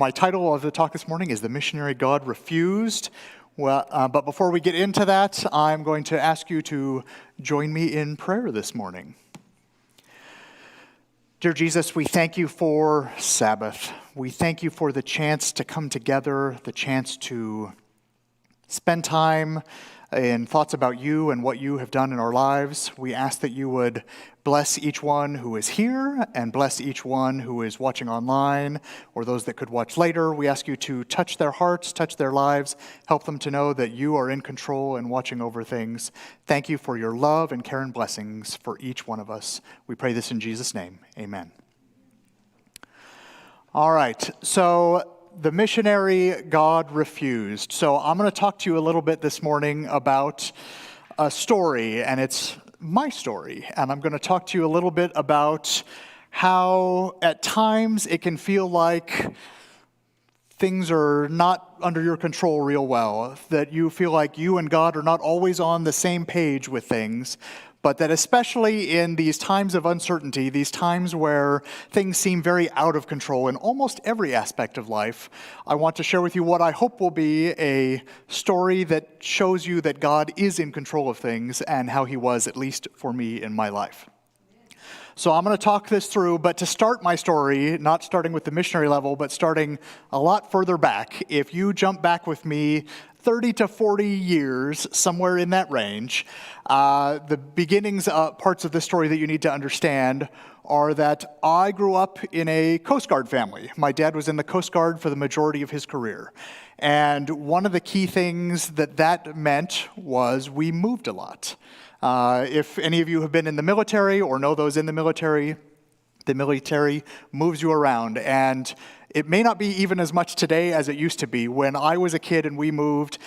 My title of the talk this morning is The Missionary God Refused. But before we get into that, I'm going to ask you to join me in prayer this morning. Dear Jesus, we thank you for Sabbath. We thank you for the chance to come together, the chance to spend time in thoughts about you and what you have done in our lives. We ask that you would bless each one who is here and bless each one who is watching online or those that could watch later. We ask you to touch their hearts, touch their lives, help them to know that you are in control and watching over things. Thank you for your love and care and blessings for each one of us. We pray this in Jesus' name. Amen. All right, so the missionary God refused. So I'm going to talk to you a little bit this morning about a story, and it's my story. And I'm going to talk to you a little bit about how at times it can feel like things are not under your control real well, that you feel like you and God are not always on the same page with things, but that especially in these times of uncertainty, these times where things seem very out of control in almost every aspect of life, I want to share with you what I hope will be a story that shows you that God is in control of things and how he was, at least for me in my life. So I'm going to talk this through, but to start my story, not starting with the missionary level, but starting a lot further back, if you jump back with me 30 to 40 years, somewhere in that range, the beginnings parts of the story that you need to understand are that I grew up in a Coast Guard family. My dad was in the Coast Guard for the majority of his career. And one of the key things that meant was we moved a lot. If any of you have been in the military or know those in the military moves you around. And it may not be even as much today as it used to be. When I was a kid and we moved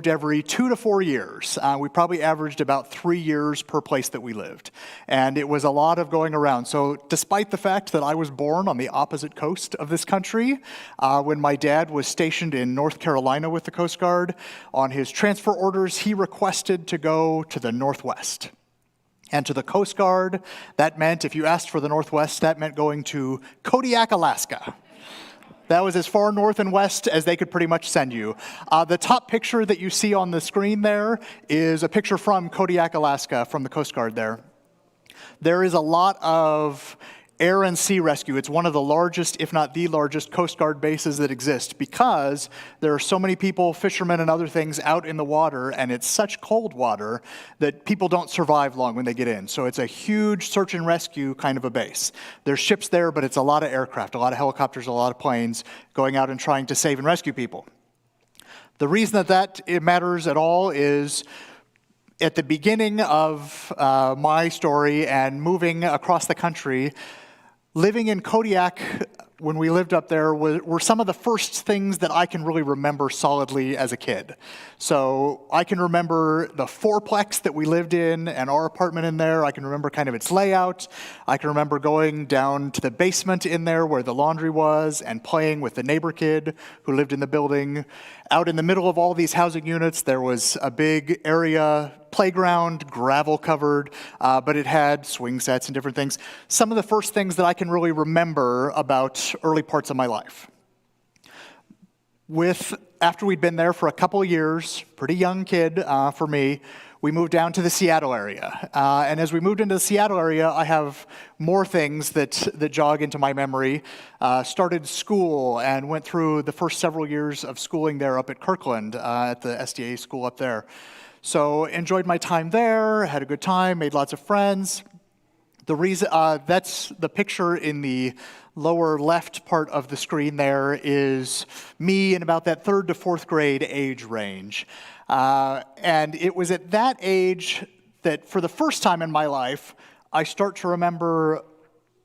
every 2 to 4 years. We probably averaged about 3 years per place that we lived. And it was a lot of going around. So despite the fact that I was born on the opposite coast of this country, when my dad was stationed in North Carolina with the Coast Guard, on his transfer orders, he requested to go to the Northwest. And to the Coast Guard, that meant, if you asked for the Northwest, that meant going to Kodiak, Alaska. That was as far north and west as they could pretty much send you. The top picture that you see on the screen there is a picture from Kodiak, Alaska, from the Coast Guard there. There is a lot of air and sea rescue. It's one of the largest, if not the largest, Coast Guard bases that exist because there are so many people, fishermen and other things out in the water, and it's such cold water that people don't survive long when they get in. So it's a huge search and rescue kind of a base. There's ships there, but it's a lot of aircraft, a lot of helicopters, a lot of planes going out and trying to save and rescue people. The reason that it matters at all is at the beginning of my story and moving across the country, living in Kodiak, when we lived up there, were some of the first things that I can really remember solidly as a kid. So I can remember the fourplex that we lived in and our apartment in there. I can remember kind of its layout. I can remember going down to the basement in there where the laundry was and playing with the neighbor kid who lived in the building. Out in the middle of all these housing units, there was a big area playground, gravel covered, but it had swing sets and different things. Some of the first things that I can really remember about early parts of my life. After we'd been there for a couple of years, pretty young kid for me, we moved down to the Seattle area. And as we moved into the Seattle area, I have more things that jog into my memory. Started school and went through the first several years of schooling there up at Kirkland, at the SDA school up there. So enjoyed my time there, had a good time, made lots of friends. The reason that's the picture in the lower left part of the screen there is me in about that 3rd to 4th grade age range. And it was at that age that for the first time in my life, I start to remember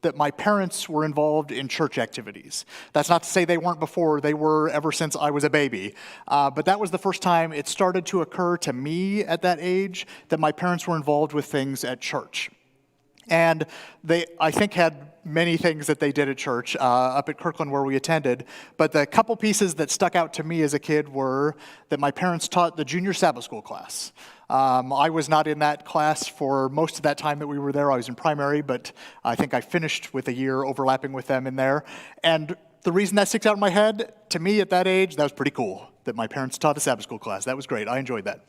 that my parents were involved in church activities. That's not to say they weren't before, they were ever since I was a baby. But that was the first time it started to occur to me at that age that my parents were involved with things at church. And they, I think, had many things that they did at church up at Kirkland where we attended. But the couple pieces that stuck out to me as a kid were that my parents taught the junior Sabbath school class. I was not in that class for most of that time that we were there. I was in primary, but I think I finished with a year overlapping with them in there. And The reason that sticks out in my head, to me at that age, that was pretty cool, that my parents taught a Sabbath school class. That was great. I enjoyed that.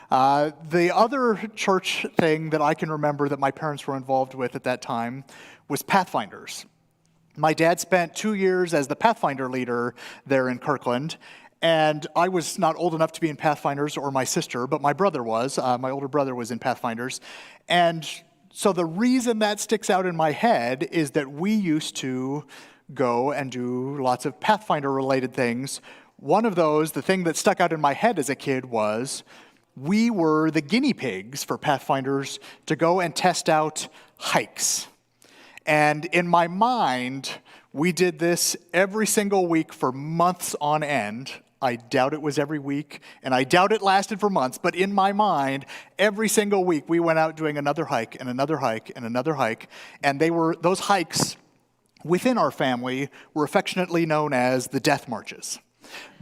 The other church thing that I can remember that my parents were involved with at that time was Pathfinders. My dad spent 2 years as the Pathfinder leader there in Kirkland, and I was not old enough to be in Pathfinders, or my sister, but my brother was. My older brother was in Pathfinders. And so the reason that sticks out in my head is that we used to go and do lots of Pathfinder-related things. One of those, the thing that stuck out in my head as a kid was we were the guinea pigs for Pathfinders to go and test out hikes. And in my mind, we did this every single week for months on end. I doubt it was every week, and I doubt it lasted for months, but in my mind, every single week we went out doing another hike and another hike and another hike, and those hikes within our family were affectionately known as the death marches.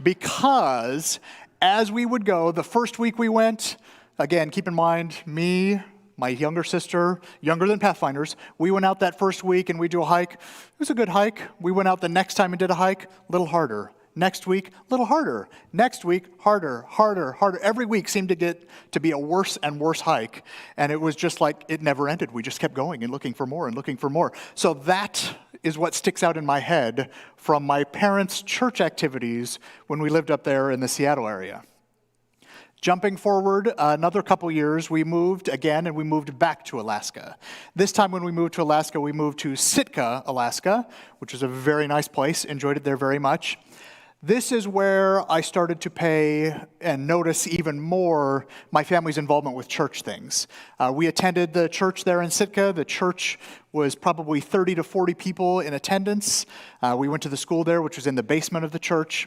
Because as we would go, the first week we went, again, keep in mind, me, my younger sister, younger than Pathfinders, we went out that first week and we do a hike. It was a good hike. We went out the next time and did a hike, a little harder. Next week, a little harder. Next week, harder, harder, harder. Every week seemed to get to be a worse and worse hike. And it was just like it never ended. We just kept going and looking for more and looking for more. So that is what sticks out in my head from my parents' church activities when we lived up there in the Seattle area. Jumping forward another couple years, we moved again, and we moved back to Alaska. This time when we moved to Alaska, we moved to Sitka, Alaska, which is a very nice place. Enjoyed it there very much. This is where I started to pay and notice even more my family's involvement with church things. We attended the church there in Sitka. The church was probably 30 to 40 people in attendance. We went to the school there, which was in the basement of the church.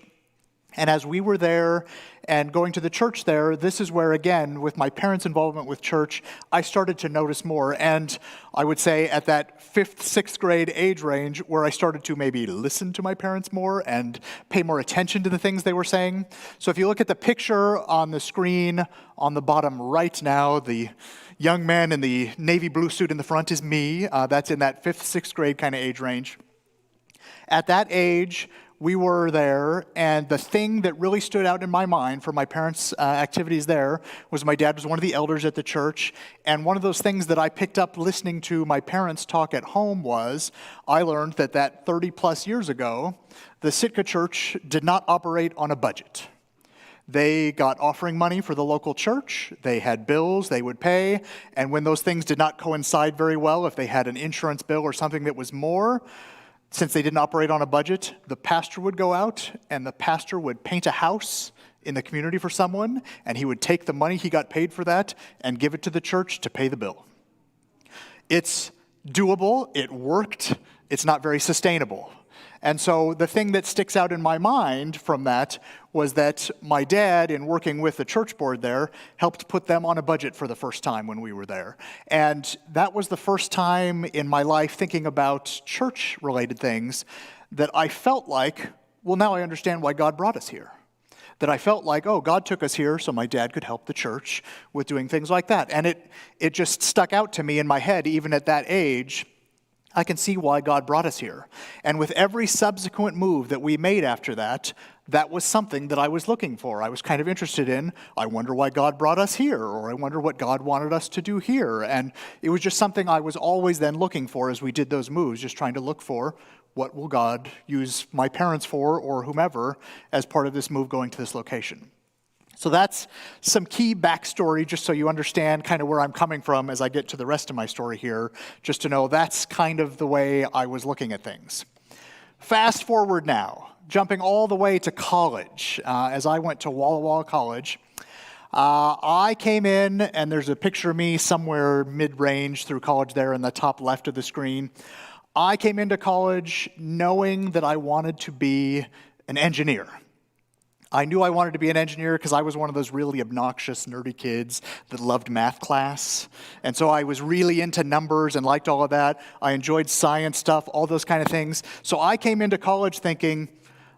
And as we were there and going to the church there, this is where, again, with my parents' involvement with church, I started to notice more. And I would say at that 5th, 6th grade age range where I started to maybe listen to my parents more and pay more attention to the things they were saying. So if you look at the picture on the screen on the bottom right now, the young man in the navy blue suit in the front is me. That's in that 5th, 6th grade kind of age range. At that age, we were there, and the thing that really stood out in my mind for my parents' activities there was my dad was one of the elders at the church, and one of those things that I picked up listening to my parents talk at home was I learned that 30-plus years ago, the Sitka church did not operate on a budget. They got offering money for the local church, they had bills they would pay, and when those things did not coincide very well, if they had an insurance bill or something that was more, since they didn't operate on a budget, the pastor would go out and the pastor would paint a house in the community for someone, and he would take the money he got paid for that and give it to the church to pay the bill. It's doable, it worked, it's not very sustainable. And so the thing that sticks out in my mind from that was that my dad, in working with the church board there, helped put them on a budget for the first time when we were there. And that was the first time in my life thinking about church-related things that I felt like, well, now I understand why God brought us here. That I felt like, oh, God took us here so my dad could help the church with doing things like that. And it just stuck out to me in my head, even at that age. I can see why God brought us here. And with every subsequent move that we made after that, that was something that I was looking for. I was kind of interested in, I wonder why God brought us here, or I wonder what God wanted us to do here. And it was just something I was always then looking for as we did those moves, just trying to look for what will God use my parents for, or whomever, as part of this move going to this location. So that's some key backstory, just so you understand kind of where I'm coming from as I get to the rest of my story here, just to know that's kind of the way I was looking at things. Fast forward now, jumping all the way to college. As I went to Walla Walla College, I came in, and there's a picture of me somewhere mid-range through college there in the top left of the screen. I came into college knowing that I wanted to be an engineer. I knew I wanted to be an engineer because I was one of those really obnoxious, nerdy kids that loved math class. And so I was really into numbers and liked all of that. I enjoyed science stuff, all those kind of things. So I came into college thinking,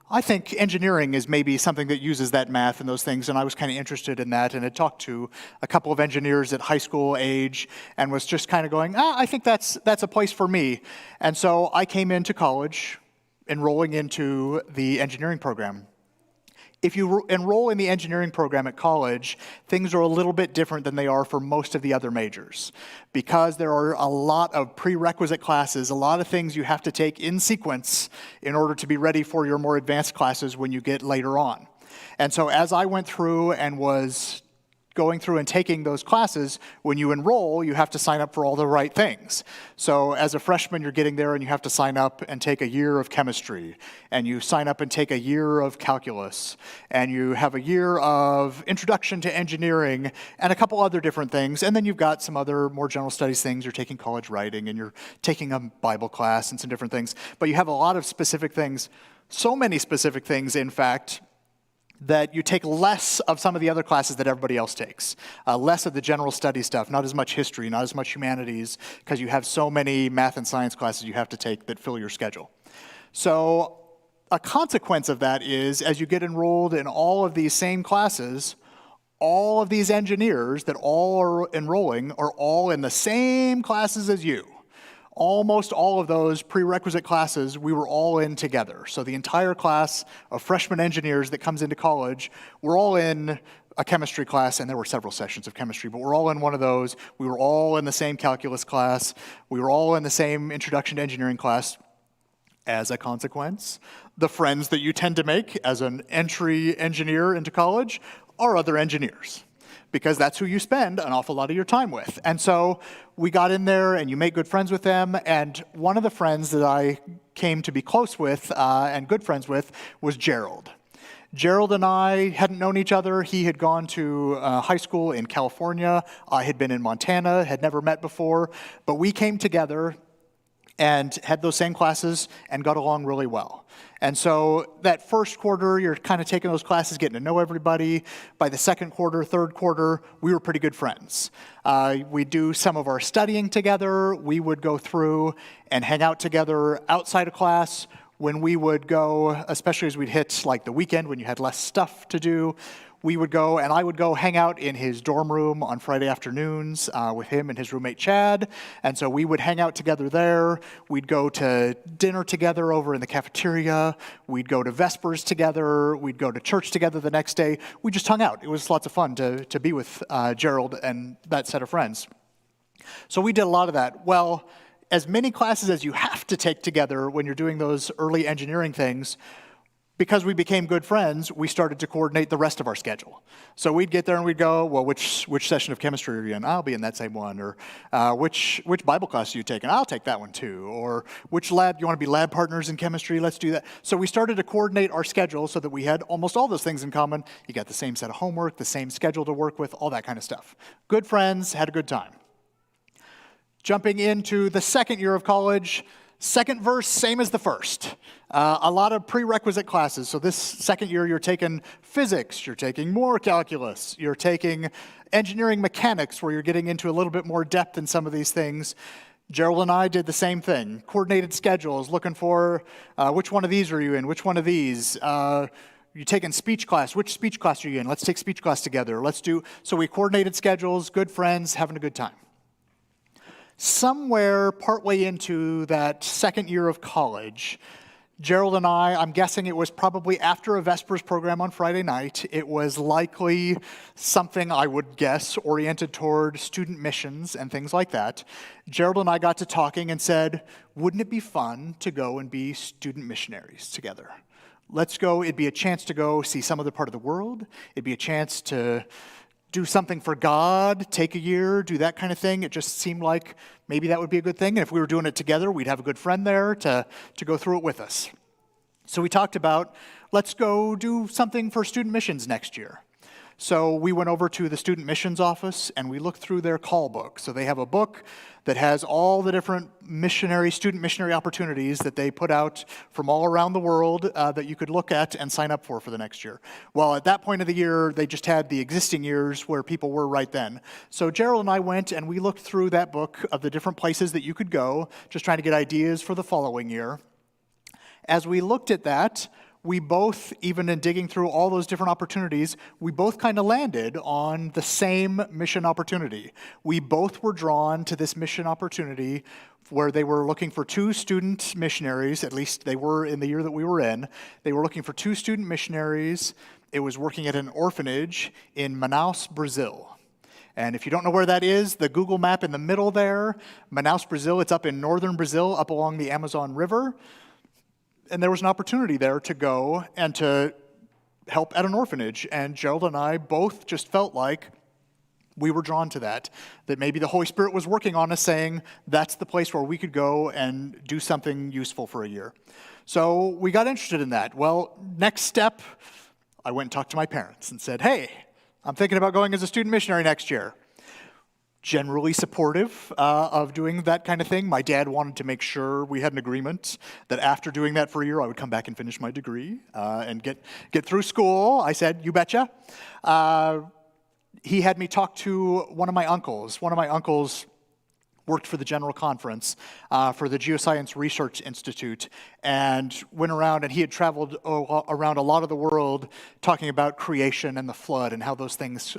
I think engineering is maybe something that uses that math and those things, and I was kind of interested in that, and had talked to a couple of engineers at high school age and was just kind of going, I think that's a place for me. And so I came into college enrolling into the engineering program. If you enroll in the engineering program at college, things are a little bit different than they are for most of the other majors, because there are a lot of prerequisite classes, a lot of things you have to take in sequence in order to be ready for your more advanced classes when you get later on. And so as I went through and was going through and taking those classes, when you enroll, you have to sign up for all the right things. So as a freshman, you're getting there and you have to sign up and take a year of chemistry, and you sign up and take a year of calculus, and you have a year of introduction to engineering and a couple other different things. And then you've got some other more general studies things. You're taking college writing and you're taking a Bible class and some different things. But you have a lot of specific things, so many specific things, in fact, that you take less of some of the other classes that everybody else takes. Less of the general study stuff, not as much history, not as much humanities, because you have so many math and science classes you have to take that fill your schedule. So a consequence of that is, as you get enrolled in all of these same classes, all of these engineers that all are enrolling are all in the same classes as you. Almost all of those prerequisite classes, we were all in together. So the entire class of freshman engineers that comes into college, we're all in a chemistry class, and there were several sessions of chemistry, but we're all in one of those. We were all in the same calculus class. We were all in the same introduction to engineering class. As a consequence, the friends that you tend to make as an entry engineer into college are other engineers, because that's who you spend an awful lot of your time with. And so we got in there, and you make good friends with them, and one of the friends that I came to be close with and good friends with was Gerald. Gerald and I hadn't known each other. He had gone to high school in California. I had been in Montana, had never met before, but we came together and had those same classes and got along really well. And so that first quarter, you're kind of taking those classes, getting to know everybody. By the second quarter, third quarter, we were pretty good friends. We'd do some of our studying together. We would go through and hang out together outside of class. When we would go, especially as we'd hit like the weekend when you had less stuff to do, we would go, and I would go hang out in his dorm room on Friday afternoons with him and his roommate Chad. And so we would hang out together there. We'd go to dinner together over in the cafeteria. We'd go to Vespers together. We'd go to church together the next day. We just hung out. It was lots of fun to be with Gerald and that set of friends. So we did a lot of that. Well, as many classes as you have to take together when you're doing those early engineering things, because we became good friends, we started to coordinate the rest of our schedule. So we'd get there and we'd go, well, which session of chemistry are you in? I'll be in that same one. Or which Bible class are you taking? I'll take that one too. Or which lab, you want to be lab partners in chemistry? Let's do that. So we started to coordinate our schedule so that we had almost all those things in common. You got the same set of homework, the same schedule to work with, all that kind of stuff. Good friends, had a good time. Jumping into the second year of college, second verse, same as the first. A lot of prerequisite classes. So this second year, you're taking physics, you're taking more calculus, you're taking engineering mechanics, where you're getting into a little bit more depth in some of these things. Gerald and I did the same thing. Coordinated schedules, looking for which one of these are you in, which one of these. You're taking speech class. Which speech class are you in? Let's take speech class together. So we coordinated schedules, good friends, having a good time. Somewhere partway into that second year of college, Gerald and I'm guessing it was probably after a Vespers program on Friday night. It was likely something, I would guess, oriented toward student missions and things like that. Gerald and I got to talking and said, wouldn't it be fun to go and be student missionaries together? Let's go. It'd be a chance to go see some other part of the world. It'd be a chance to do something for God, take a year, do that kind of thing. It just seemed like maybe that would be a good thing. And if we were doing it together, we'd have a good friend there to go through it with us. So we talked about, let's go do something for student missions next year. So we went over to the student missions office and we looked through their call book. So they have a book that has all the different student missionary opportunities that they put out from all around the world that you could look at and sign up for the next year. Well, at that point of the year, they just had the existing years where people were right then. So Gerald and I went and we looked through that book of the different places that you could go, just trying to get ideas for the following year. As we looked at that, we both, even in digging through all those different opportunities, we both kind of landed on the same mission opportunity. We both were drawn to this mission opportunity where they were looking for 2 student missionaries, at least they were in the year that we were in. They were looking for 2 student missionaries. It was working at an orphanage in Manaus, Brazil. And if you don't know where that is, the Google map in the middle there, Manaus, Brazil, it's up in northern Brazil, up along the Amazon River. And there was an opportunity there to go and to help at an orphanage. And Gerald and I both just felt like we were drawn to that maybe the Holy Spirit was working on us saying that's the place where we could go and do something useful for a year. So we got interested in that. Well, next step, I went and talked to my parents and said, hey, I'm thinking about going as a student missionary next year. Generally supportive of doing that kind of thing. My dad wanted to make sure we had an agreement that after doing that for a year, I would come back and finish my degree and get through school. I said, you betcha. He had me talk to one of my uncles. One of my uncles worked for the General Conference for the Geoscience Research Institute and went around, and he had traveled around a lot of the world talking about creation and the flood and how those things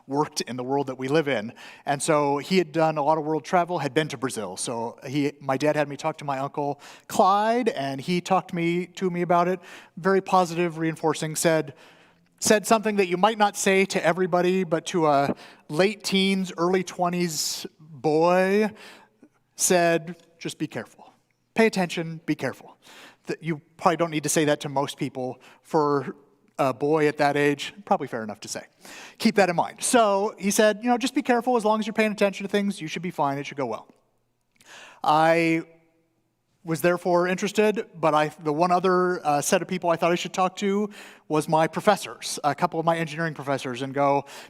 worked in the world that we live in. And so he had done a lot of world travel, had been to Brazil. So my dad had me talk to my uncle Clyde, and he talked to me about it. Very positive, reinforcing, said something that you might not say to everybody, but to a late teens, early 20s boy, said, just be careful. Pay attention, be careful. You probably don't need to say that to most people. For a boy at that age, probably fair enough to say. Keep that in mind. So he said, just be careful. As long as you're paying attention to things, you should be fine. It should go well. I was therefore interested, but the one other set of people I thought I should talk to was my professors, a couple of my engineering professors, and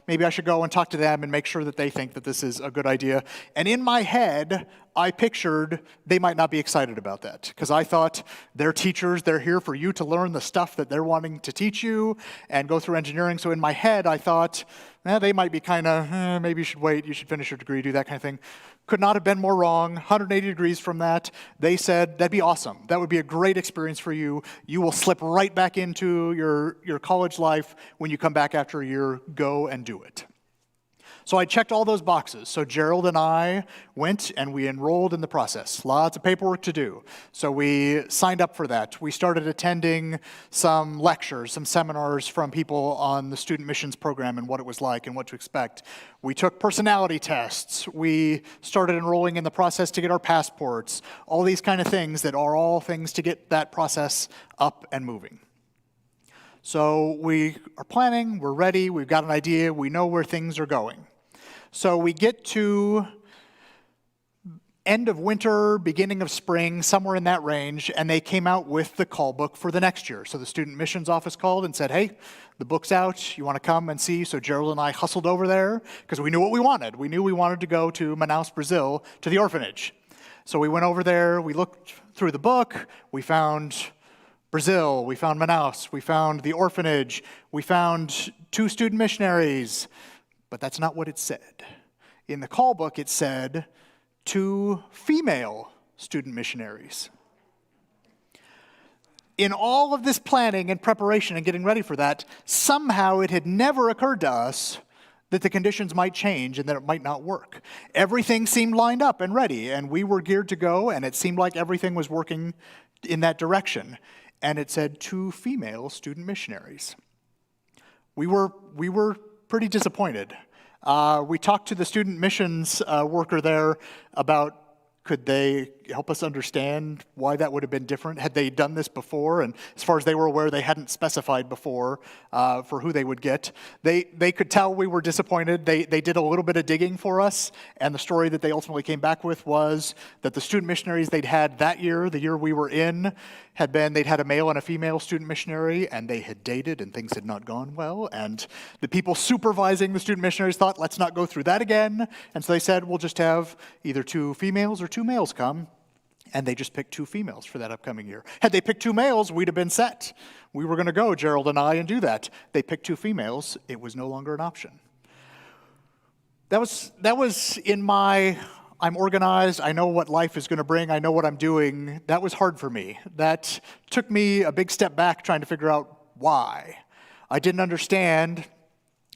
maybe I should go and talk to them and make sure that they think that this is a good idea. And in my head, I pictured they might not be excited about that, because I thought they're teachers, they're here for you to learn the stuff that they're wanting to teach you and go through engineering. So in my head, I thought, they might be kind of, maybe you should wait, you should finish your degree, do that kind of thing. Could not have been more wrong. 180 degrees from that. They said, that'd be awesome. That would be a great experience for you. You will slip right back into your college life when you come back after a year. Go and do it. So I checked all those boxes. So Gerald and I went and we enrolled in the process. Lots of paperwork to do. So we signed up for that. We started attending some lectures, some seminars from people on the student missions program and what it was like and what to expect. We took personality tests. We started enrolling in the process to get our passports. All these kind of things that are all things to get that process up and moving. So we are planning, we're ready, we've got an idea, we know where things are going. So we get to end of winter, beginning of spring, somewhere in that range, and they came out with the call book for the next year. So the student missions office called and said, hey, the book's out, you want to come and see? So Gerald and I hustled over there because we knew what we wanted. We knew we wanted to go to Manaus, Brazil, to the orphanage. So we went over there, we looked through the book, we found Brazil, we found Manaus, we found the orphanage, we found 2 student missionaries, but that's not what it said. In the call book, it said 2 female student missionaries. In all of this planning and preparation and getting ready for that, somehow it had never occurred to us that the conditions might change and that it might not work. Everything seemed lined up and ready, and we were geared to go, and it seemed like everything was working in that direction. And it said 2 female student missionaries. We were pretty disappointed. We talked to the student missions worker there about could they help us understand why that would have been different? Had they done this before? And as far as they were aware, they hadn't specified before for who they would get. They could tell we were disappointed. They did a little bit of digging for us, and the story that they ultimately came back with was that the student missionaries they'd had that year, the year we were in, they'd had a male and a female student missionary, and they had dated, and things had not gone well. And the people supervising the student missionaries thought, let's not go through that again. And so they said, we'll just have either 2 females or 2 males come. And they just picked 2 females for that upcoming year. Had they picked 2 males, we'd have been set. We were going to go, Gerald and I, and do that. They picked 2 females. It was no longer an option. That was in my I'm organized, I know what life is going to bring, I know what I'm doing, that was hard for me. That took me a big step back trying to figure out why. I didn't understand.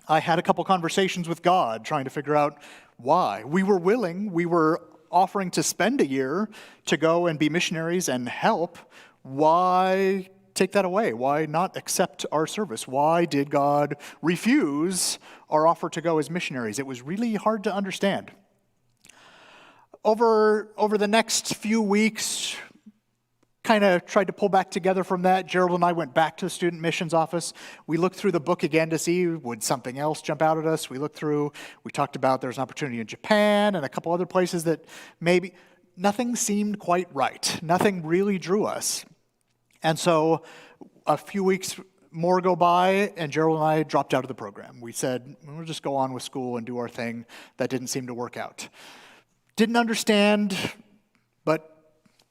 I had a couple conversations with God trying to figure out why. We were willing, we were offering to spend a year to go and be missionaries and help. Why take that away? Why not accept our service? Why did God refuse our offer to go as missionaries? It was really hard to understand. Over the next few weeks, kind of tried to pull back together from that. Gerald and I went back to the student missions office. We looked through the book again to see, would something else jump out at us? We talked about there's an opportunity in Japan and a couple other places that maybe nothing seemed quite right. Nothing really drew us. And so a few weeks more go by, and Gerald and I dropped out of the program. We said, we'll just go on with school and do our thing. That didn't seem to work out. Didn't understand, but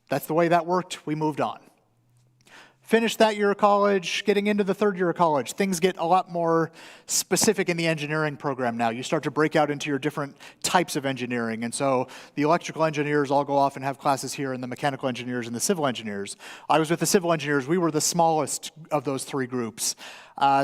that's the way that worked. We moved on. Finished that year of college, getting into the third year of college. Things get a lot more specific in the engineering program now. You start to break out into your different types of engineering. And so the electrical engineers all go off and have classes here, and the mechanical engineers and the civil engineers. I was with the civil engineers. We were the smallest of those three groups.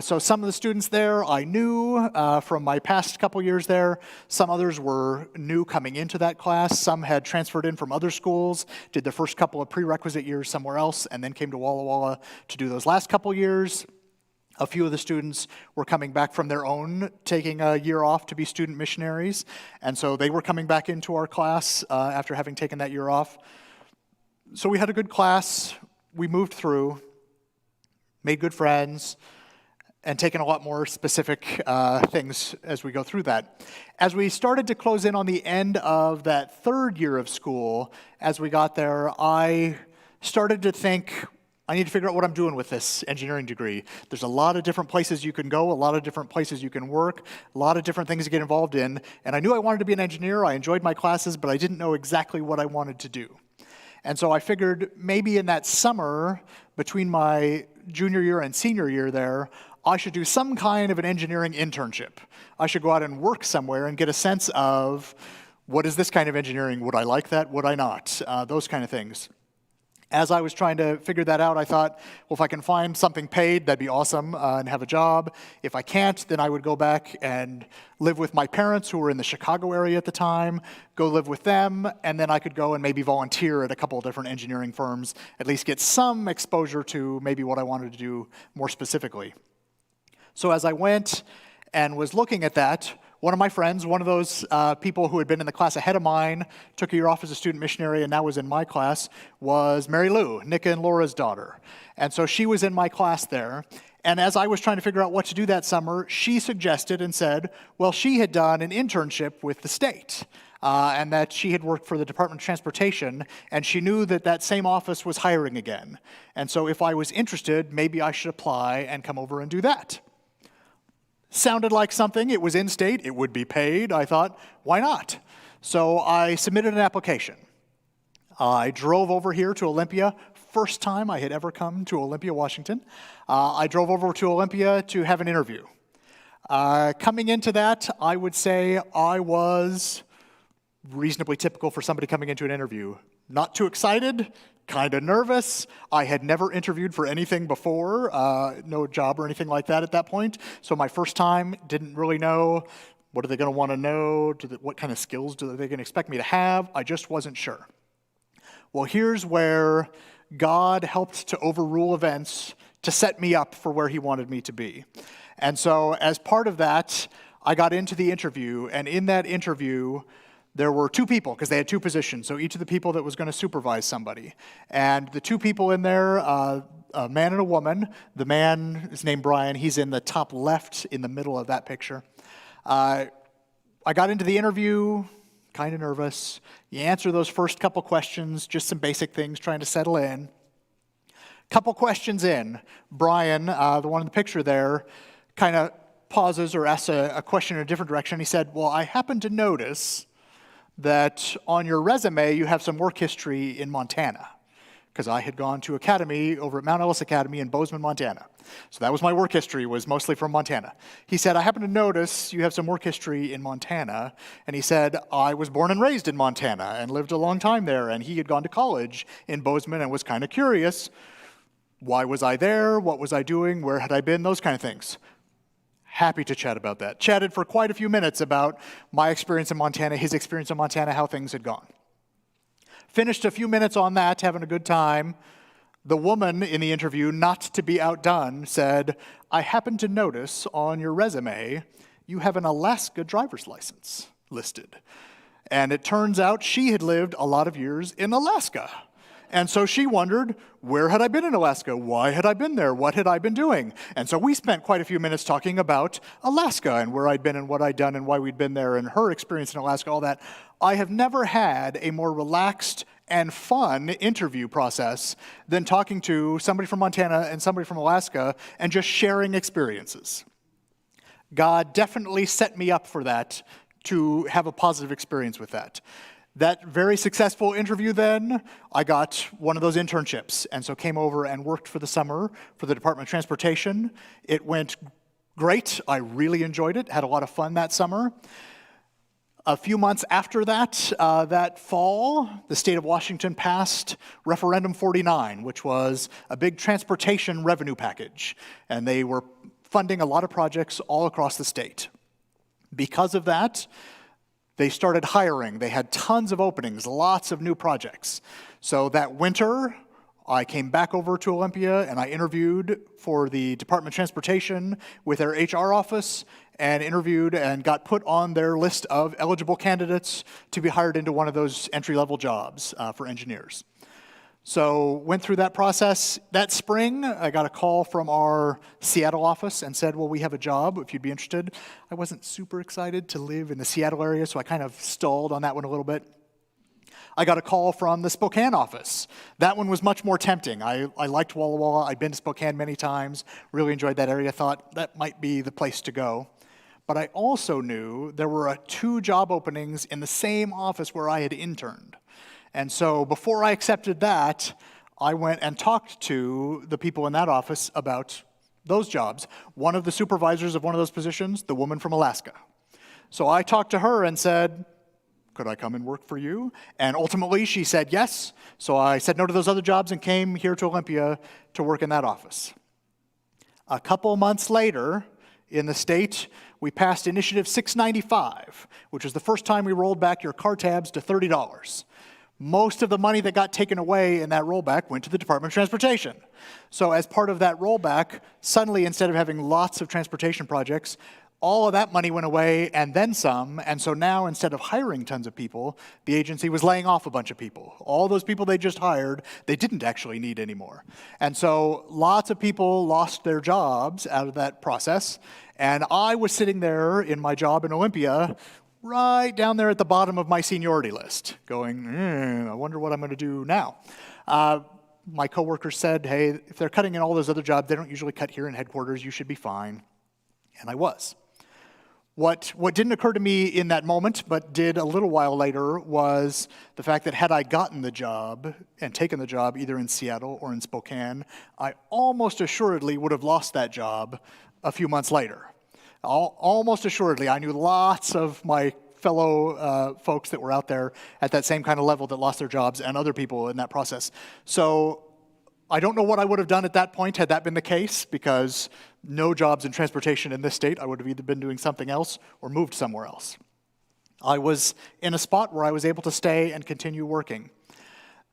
So some of the students there I knew from my past couple years there. Some others were new coming into that class. Some had transferred in from other schools, did the first couple of prerequisite years somewhere else, and then came to Walla Walla to do those last couple years. A few of the students were coming back from their own, taking a year off to be student missionaries, and so they were coming back into our class after having taken that year off. So we had a good class. We moved through, made good friends, and taken a lot more specific things as we go through that. As we started to close in on the end of that third year of school, as we got there, I started to think, I need to figure out what I'm doing with this engineering degree. There's a lot of different places you can go, a lot of different places you can work, a lot of different things to get involved in, and I knew I wanted to be an engineer. I enjoyed my classes, but I didn't know exactly what I wanted to do. And so I figured maybe in that summer between my junior year and senior year there, I should do some kind of an engineering internship. I should go out and work somewhere and get a sense of what is this kind of engineering? Would I like that? Would I not? Those kind of things. As I was trying to figure that out, I thought, well, if I can find something paid, that'd be awesome, and have a job. If I can't, then I would go back and live with my parents who were in the Chicago area at the time, go live with them, and then I could go and maybe volunteer at a couple of different engineering firms, at least get some exposure to maybe what I wanted to do more specifically. So as I went and was looking at that, one of my friends, one of those people who had been in the class ahead of mine, took a year off as a student missionary and now was in my class, was Mary Lou, Nika and Laura's daughter. And so she was in my class there. And as I was trying to figure out what to do that summer, she suggested and said, well, she had done an internship with the state. And that she had worked for the Department of Transportation, and she knew that that same office was hiring again. And so if I was interested, maybe I should apply and come over and do that. Sounded like something. It was in state. It would be paid. I thought, why not? So I submitted an application. I drove over here to Olympia. First time I had ever come to Olympia, Washington. I drove over to Olympia to have an interview. Coming into that, I would say I was reasonably typical for somebody coming into an interview. Not too excited, kind of nervous. I had never interviewed for anything before, no job or anything like that at that point. So my first time, didn't really know, what are they going to want to know? What kind of skills are they going to expect me to have? I just wasn't sure. Well, here's where God helped to overrule events to set me up for where he wanted me to be. And so as part of that, I got into the interview, and in that interview, there were two people, because they had two positions, so each of the people that was going to supervise somebody. And the two people in there, a man and a woman. The man is named Brian. He's in the top left in the middle of that picture. I got into the interview, kind of nervous. You answer those first couple questions, just some basic things, trying to settle in. Couple questions in, Brian, the one in the picture there, kind of pauses or asks a question in a different direction. He said, well, I happen to notice that on your resume, you have some work history in Montana. because I had gone to academy over at Mount Ellis Academy in Bozeman, Montana. So that was my work history, was mostly from Montana. He said, I happen to notice you have some work history in Montana. And he said, I was born and raised in Montana and lived a long time there. And he had gone to college in Bozeman and was kind of curious. Why was I there? What was I doing? Where had I been? Those kind of things. Happy to chat about that. Chatted for quite a few minutes about my experience in Montana, his experience in Montana, how things had gone. Finished a few minutes on that, having a good time. The woman in the interview, not to be outdone, said, I happen to notice on your resume you have an Alaska driver's license listed. And it turns out she had lived a lot of years in Alaska. And so she wondered, where had I been in Alaska? Why had I been there? What had I been doing? And so we spent quite a few minutes talking about Alaska and where I'd been and what I'd done and why we'd been there and her experience in Alaska, all that. I have never had a more relaxed and fun interview process than talking to somebody from Montana and somebody from Alaska and just sharing experiences. God definitely set me up for that, to have a positive experience with that. That very successful interview then, I got one of those internships, and so came over and worked for the summer for the Department of Transportation. It went great. I really enjoyed it, had a lot of fun that summer. A few months after that, that fall, the state of Washington passed Referendum 49, which was a big transportation revenue package, and they were funding a lot of projects all across the state. Because of that, they started hiring. They had tons of openings, lots of new projects. So that winter, I came back over to Olympia and I interviewed for the Department of Transportation with their HR office and interviewed and got put on their list of eligible candidates to be hired into one of those entry-level jobs for engineers. So went through that process. That spring, I got a call from our Seattle office and said, well, we have a job if you'd be interested. I wasn't super excited to live in the Seattle area, so I kind of stalled on that one a little bit. I got a call from the Spokane office. That one was much more tempting. I liked Walla Walla. I'd been to Spokane many times, really enjoyed that area, thought that might be the place to go. But I also knew there were 2 job openings in the same office where I had interned. And so before I accepted that, I went and talked to the people in that office about those jobs. One of the supervisors of one of those positions, the woman from Alaska. So I talked to her and said, could I come and work for you? And ultimately she said yes. So I said no to those other jobs and came here to Olympia to work in that office. A couple months later, in the state, we passed Initiative 695, which was the first time we rolled back your car tabs to $30. Most of the money that got taken away in that rollback went to the Department of Transportation. So as part of that rollback, suddenly instead of having lots of transportation projects, all of that money went away and then some, and so now instead of hiring tons of people, the agency was laying off a bunch of people. All those people they just hired, they didn't actually need anymore. And so lots of people lost their jobs out of that process, and I was sitting there in my job in Olympia, right down there at the bottom of my seniority list, going, I wonder what I'm going to do now. My coworkers said, hey, if they're cutting in all those other jobs, they don't usually cut here in headquarters, you should be fine. And I was. What didn't occur to me in that moment, but did a little while later, was the fact that had I gotten the job and taken the job either in Seattle or in Spokane, I almost assuredly would have lost that job a few months later. Almost assuredly, I knew lots of my fellow folks that were out there at that same kind of level that lost their jobs and other people in that process. So I don't know what I would have done at that point had that been the case, because no jobs in transportation in this state. I would have either been doing something else or moved somewhere else. I was in a spot where I was able to stay and continue working.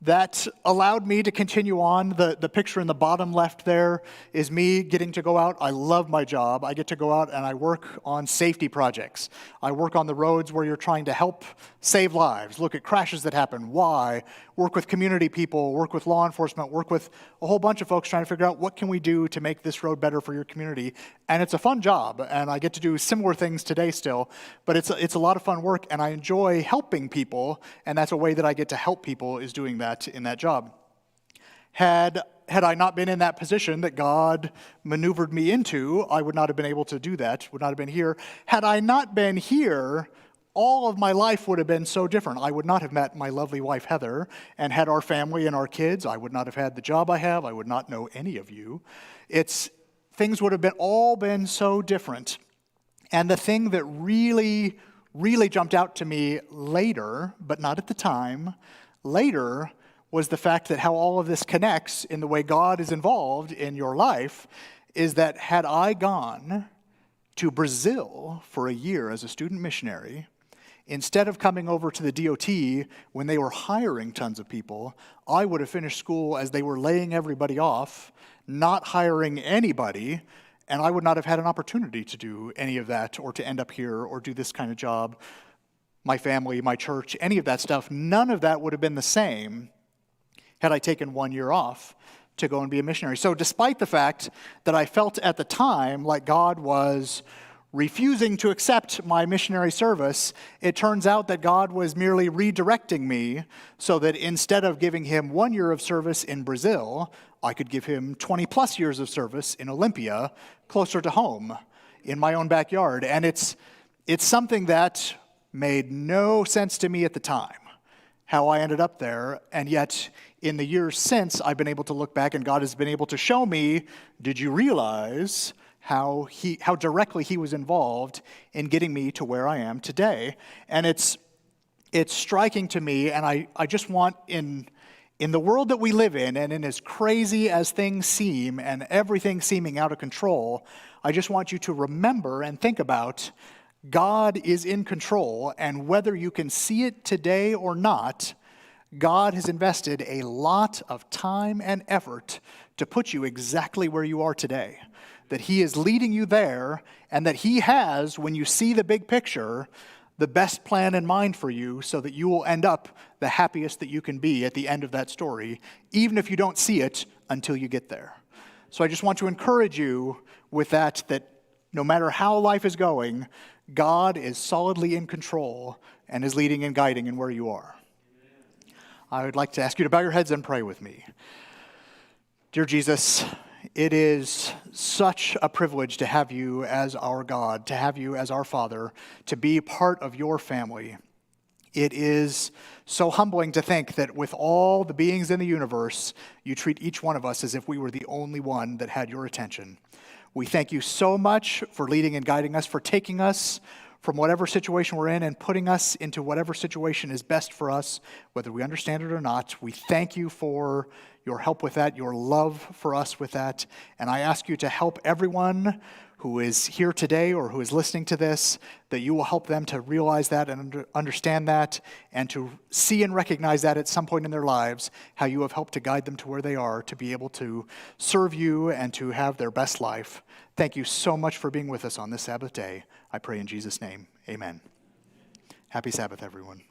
That allowed me to continue on. The picture in the bottom left there is me getting to go out. I love my job. I get to go out and I work on safety projects. I work on the roads where you're trying to help save lives, look at crashes that happen, why, work with community people, work with law enforcement, work with a whole bunch of folks trying to figure out what can we do to make this road better for your community. And it's a fun job, and I get to do similar things today still, but it's a lot of fun work, and I enjoy helping people, and that's a way that I get to help people, is doing that in that job. Had I not been in that position that God maneuvered me into, I would not have been able to do that, would not have been here. Had I not been here, all of my life would have been so different. I would not have met my lovely wife, Heather, and had our family and our kids. I would not have had the job I have. I would not know any of you. Things would have been so different. And the thing that really, really jumped out to me later, but not at the time, later was the fact that how all of this connects in the way God is involved in your life is that had I gone to Brazil for a year as a student missionary, instead of coming over to the DOT when they were hiring tons of people, I would have finished school as they were laying everybody off, not hiring anybody, and I would not have had an opportunity to do any of that or to end up here or do this kind of job. My family, my church, any of that stuff, none of that would have been the same had I taken 1 year off to go and be a missionary. So despite the fact that I felt at the time like God was refusing to accept my missionary service, it turns out that God was merely redirecting me so that instead of giving him 1 year of service in Brazil, I could give him 20 plus years of service in Olympia, closer to home, in my own backyard. And it's something that made no sense to me at the time, how I ended up there, and yet in the years since, I've been able to look back and God has been able to show me, did you realize how directly he was involved in getting me to where I am today? And it's striking to me, and I just want, in the world that we live in, and in as crazy as things seem, and everything seeming out of control, I just want you to remember and think about God is in control, and whether you can see it today or not, God has invested a lot of time and effort to put you exactly where you are today. That he is leading you there, and that he has, when you see the big picture, the best plan in mind for you so that you will end up the happiest that you can be at the end of that story, even if you don't see it until you get there. So I just want to encourage you with that no matter how life is going, God is solidly in control and is leading and guiding in where you are. I would like to ask you to bow your heads and pray with me. Dear Jesus, it is such a privilege to have you as our God, to have you as our Father, to be part of your family. It is so humbling to think that with all the beings in the universe, you treat each one of us as if we were the only one that had your attention. We thank you so much for leading and guiding us, for taking us from whatever situation we're in and putting us into whatever situation is best for us, whether we understand it or not. We thank you for your help with that, your love for us with that. And I ask you to help everyone who is here today or who is listening to this, that you will help them to realize that and understand that and to see and recognize that at some point in their lives, how you have helped to guide them to where they are, to be able to serve you and to have their best life. Thank you so much for being with us on this Sabbath day. I pray in Jesus' name, amen. Happy Sabbath, everyone.